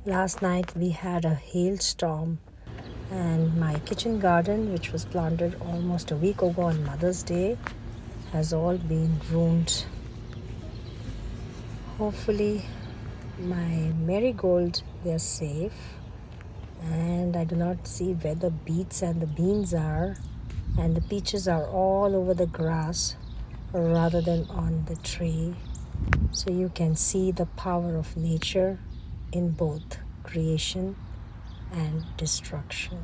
Last night we had a hailstorm, and my kitchen garden, which was planted almost a week ago on Mother's Day, has all been ruined. Hopefully, my marigold, they're safe, and I do not see where the beets and the beans are, and the peaches are all over the grass rather than on the tree. So you can see the power of nature in both creation and destruction.